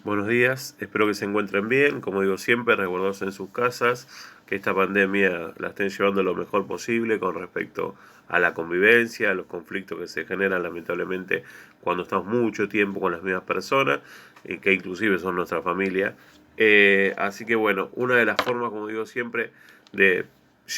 Buenos días, espero que se encuentren bien, como digo siempre, resguardados en sus casas, que esta pandemia la estén llevando lo mejor posible con respecto a la convivencia, a los conflictos que se generan lamentablemente cuando estamos mucho tiempo con las mismas personas, y que inclusive son nuestra familia. Así que bueno, una de las formas, como digo siempre, de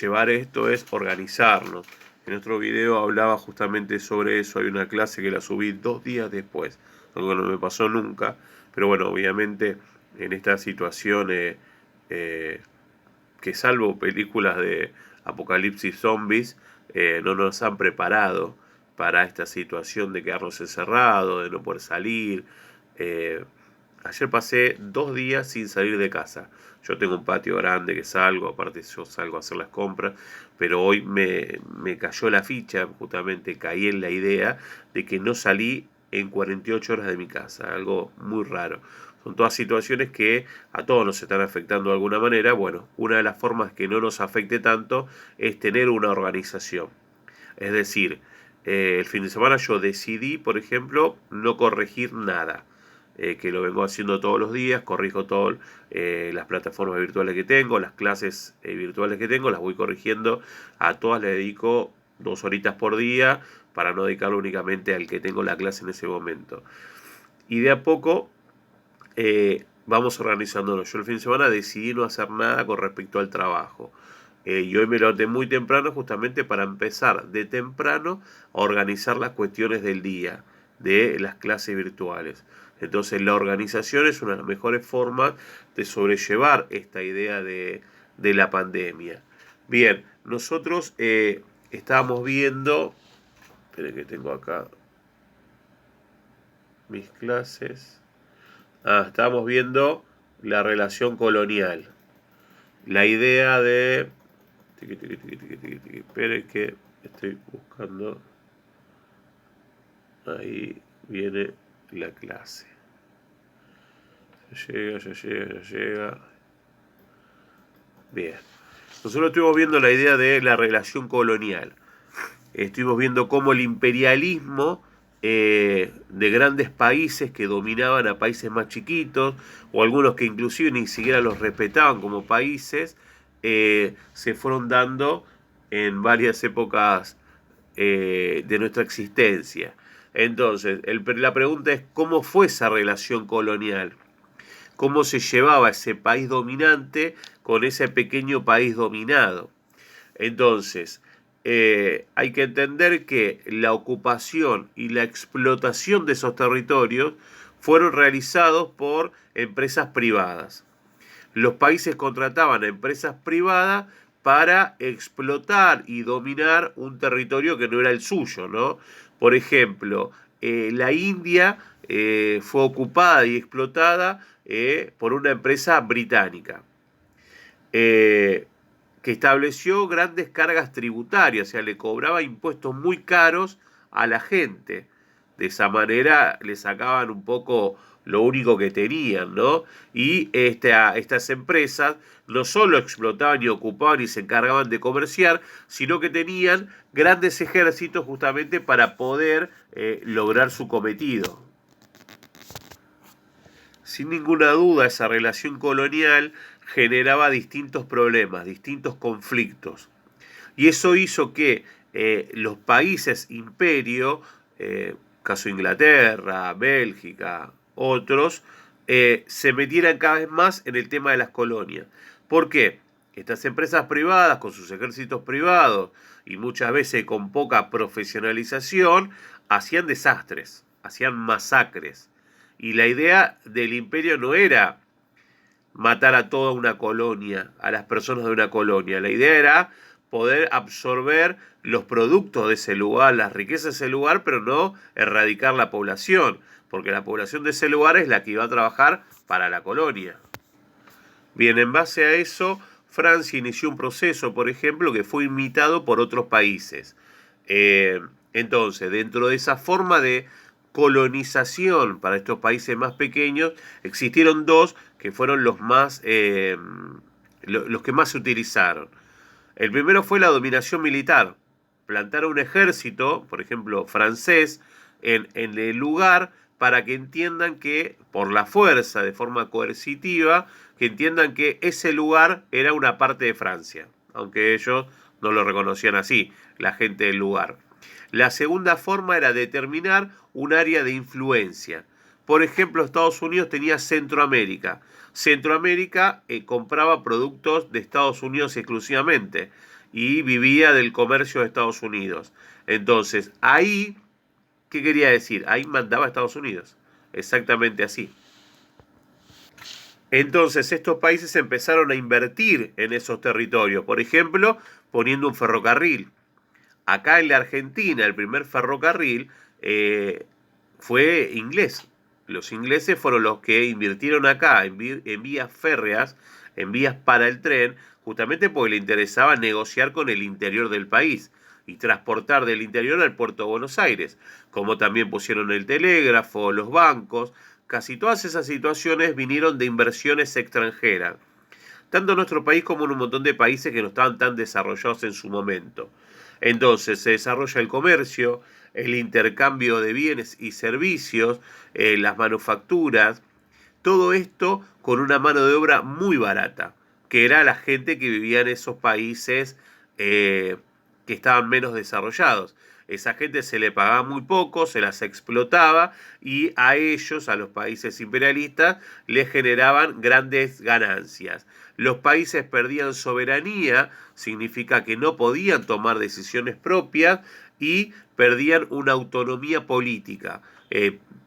llevar esto es organizarnos. En otro video hablaba justamente sobre eso, hay una clase que la subí 2 días después, algo que no me pasó nunca, pero bueno, obviamente en esta situación eh, que salvo películas de apocalipsis zombies, no nos han preparado para esta situación de quedarnos encerrados, de no poder salir. Eh, Ayer pasé 2 días sin salir de casa. Yo tengo un patio grande que salgo, aparte yo salgo a hacer las compras, pero hoy me cayó la ficha, justamente caí en la idea de que no salí en 48 horas de mi casa, algo muy raro. Son todas situaciones que a todos nos están afectando de alguna manera. Bueno, una de las formas que no nos afecte tanto es tener una organización. Es decir, el fin de semana yo decidí, por ejemplo, no corregir nada. Que lo vengo haciendo todos los días, corrijo todas las plataformas virtuales que tengo, las clases virtuales que tengo, las voy corrigiendo, a todas le dedico 2 horitas por día para no dedicarlo únicamente al que tengo la clase en ese momento. Y de a poco vamos organizándonos. Yo el fin de semana decidí no hacer nada con respecto al trabajo. Y hoy me levanté muy temprano justamente para empezar de temprano a organizar las cuestiones del día, de las clases virtuales. Entonces la organización es una de las mejores formas de sobrellevar esta idea de la pandemia. Bien, nosotros estábamos viendo, esperen que tengo acá mis clases. Estábamos viendo la relación colonial. La idea de... Esperen que estoy buscando. Ahí viene la clase. Ya llega, ya llega, ya llega. Bien. Nosotros estuvimos viendo la idea de la relación colonial. Estuvimos viendo cómo el imperialismo de grandes países que dominaban a países más chiquitos, o algunos que inclusive ni siquiera los respetaban como países, se fueron dando en varias épocas de nuestra existencia. Entonces, la pregunta es, ¿cómo fue esa relación colonial? ¿Cómo se llevaba ese país dominante con ese pequeño país dominado? Entonces, hay que entender que la ocupación y la explotación de esos territorios fueron realizados por empresas privadas. Los países contrataban a empresas privadas para explotar y dominar un territorio que no era el suyo, ¿no? Por ejemplo, la India fue ocupada y explotada por una empresa británica. Eh, que estableció grandes cargas tributarias, o sea, le cobraba impuestos muy caros a la gente. De esa manera le sacaban un poco lo único que tenían, ¿no? Y estas empresas no solo explotaban y ocupaban y se encargaban de comerciar, sino que tenían grandes ejércitos justamente para poder lograr su cometido. Sin ninguna duda, esa relación colonial generaba distintos problemas, distintos conflictos. Y eso hizo que los países imperio, caso Inglaterra, Bélgica, otros, se metieran cada vez más en el tema de las colonias. ¿Por qué? Estas empresas privadas, con sus ejércitos privados y muchas veces con poca profesionalización, hacían desastres, hacían masacres. Y la idea del imperio no era matar a toda una colonia, a las personas de una colonia. La idea era poder absorber los productos de ese lugar, las riquezas de ese lugar, pero no erradicar la población, porque la población de ese lugar es la que iba a trabajar para la colonia. Bien, en base a eso, Francia inició un proceso, por ejemplo, que fue imitado por otros países. Eh, entonces, dentro de esa forma de colonización para estos países más pequeños, existieron dos que fueron los que más se utilizaron. El primero fue la dominación militar. Plantaron un ejército, por ejemplo, francés, en el lugar para que entiendan que, por la fuerza, de forma coercitiva, que entiendan que ese lugar era una parte de Francia, aunque ellos no lo reconocían así, la gente del lugar. La segunda forma era determinar un área de influencia. Por ejemplo, Estados Unidos tenía Centroamérica. Centroamérica compraba productos de Estados Unidos exclusivamente y vivía del comercio de Estados Unidos. Entonces, ahí, ¿qué quería decir? Ahí mandaba Estados Unidos. Exactamente así. Entonces, estos países empezaron a invertir en esos territorios. Por ejemplo, poniendo un ferrocarril. Acá en la Argentina, el primer ferrocarril fue inglés. Los ingleses fueron los que invirtieron acá en vías férreas, en vías para el tren, justamente porque le interesaba negociar con el interior del país y transportar del interior al puerto de Buenos Aires, como también pusieron el telégrafo, los bancos. Casi todas esas situaciones vinieron de inversiones extranjeras, tanto en nuestro país como en un montón de países que no estaban tan desarrollados en su momento. Entonces se desarrolla el comercio, el intercambio de bienes y servicios, las manufacturas, todo esto con una mano de obra muy barata, que era la gente que vivía en esos países que estaban menos desarrollados. Esa gente se le pagaba muy poco, se las explotaba y a ellos, a los países imperialistas, les generaban grandes ganancias. Los países perdían soberanía, significa que no podían tomar decisiones propias y perdían una autonomía política.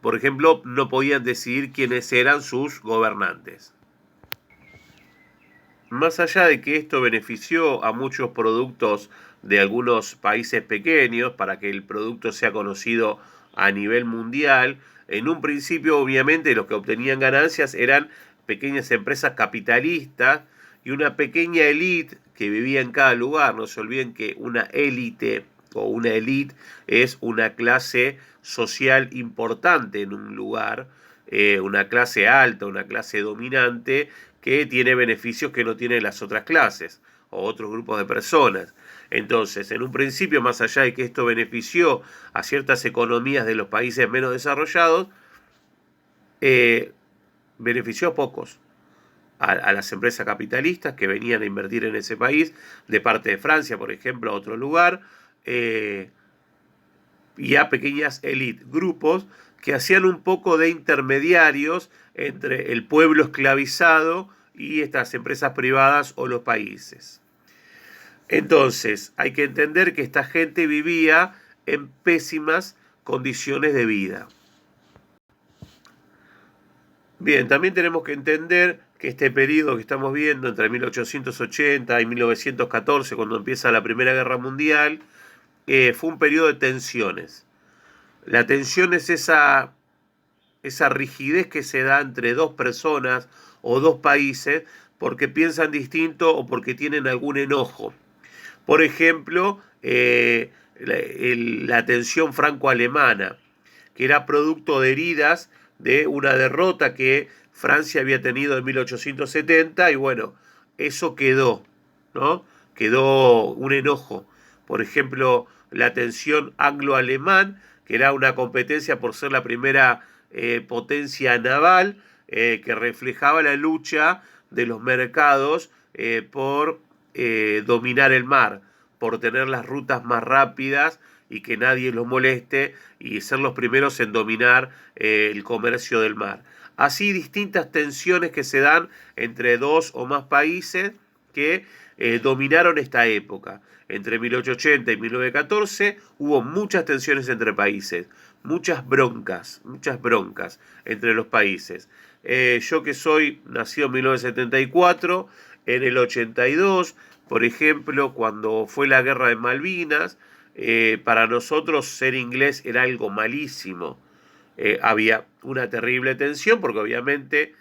Por ejemplo, no podían decidir quiénes eran sus gobernantes. Más allá de que esto benefició a muchos productos de algunos países pequeños para que el producto sea conocido a nivel mundial, en un principio obviamente los que obtenían ganancias eran pequeñas empresas capitalistas y una pequeña élite que vivía en cada lugar. No se olviden que una élite o una élite es una clase social importante en un lugar, una clase alta, una clase dominante que tiene beneficios que no tienen las otras clases o otros grupos de personas. Entonces, en un principio, más allá de que esto benefició a ciertas economías de los países menos desarrollados, benefició a pocos, a las empresas capitalistas que venían a invertir en ese país, de parte de Francia, por ejemplo, a otro lugar, y a pequeñas élites, grupos que hacían un poco de intermediarios entre el pueblo esclavizado y estas empresas privadas o los países. Entonces, hay que entender que esta gente vivía en pésimas condiciones de vida. Bien, también tenemos que entender que este periodo que estamos viendo entre 1880 y 1914, cuando empieza la Primera Guerra Mundial, fue un periodo de tensiones. La tensión es esa rigidez que se da entre dos personas o dos países porque piensan distinto o porque tienen algún enojo. Por ejemplo, la tensión franco-alemana, que era producto de heridas de una derrota que Francia había tenido en 1870 y bueno, eso quedó, ¿no? Quedó un enojo. Por ejemplo, la tensión anglo-alemán, que era una competencia por ser la primera potencia naval, que reflejaba la lucha de los mercados por dominar el mar, por tener las rutas más rápidas y que nadie los moleste y ser los primeros en dominar el comercio del mar. Así distintas tensiones que se dan entre dos o más países que dominaron esta época. Entre 1880 y 1914 hubo muchas tensiones entre países, muchas broncas entre los países. Yo que soy nacido en 1974, en el 82, por ejemplo, cuando fue la guerra de Malvinas, para nosotros ser inglés era algo malísimo. Había una terrible tensión porque obviamente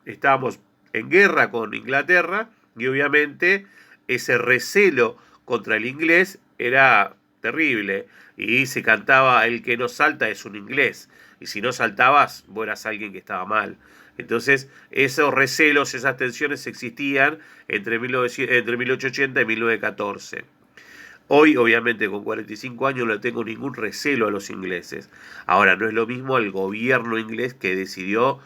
estábamos en guerra con Inglaterra y obviamente ese recelo contra el inglés era terrible y se cantaba el que no salta es un inglés y si no saltabas vos eras alguien que estaba mal. Entonces esos recelos, esas tensiones existían entre 1880 y 1914. Hoy, obviamente, con 45 años no le tengo ningún recelo a los ingleses. Ahora, no es lo mismo al gobierno inglés que decidió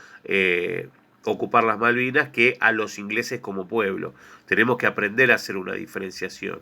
ocupar las Malvinas que a los ingleses como pueblo. Tenemos que aprender a hacer una diferenciación.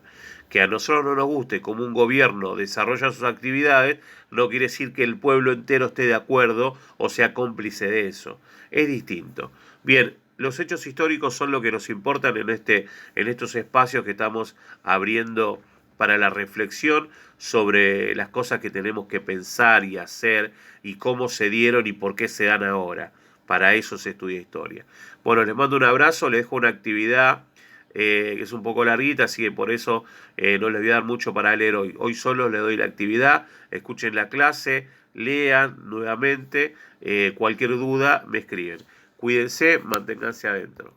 Que a nosotros no nos guste como un gobierno desarrolla sus actividades, no quiere decir que el pueblo entero esté de acuerdo o sea cómplice de eso. Es distinto. Bien, los hechos históricos son lo que nos importan en estos espacios que estamos abriendo para la reflexión sobre las cosas que tenemos que pensar y hacer y cómo se dieron y por qué se dan ahora. Para eso se estudia historia. Bueno, les mando un abrazo, les dejo una actividad que es un poco larguita, así que por eso no les voy a dar mucho para leer hoy. Hoy solo les doy la actividad, escuchen la clase, lean nuevamente, cualquier duda me escriben. Cuídense, manténganse adentro.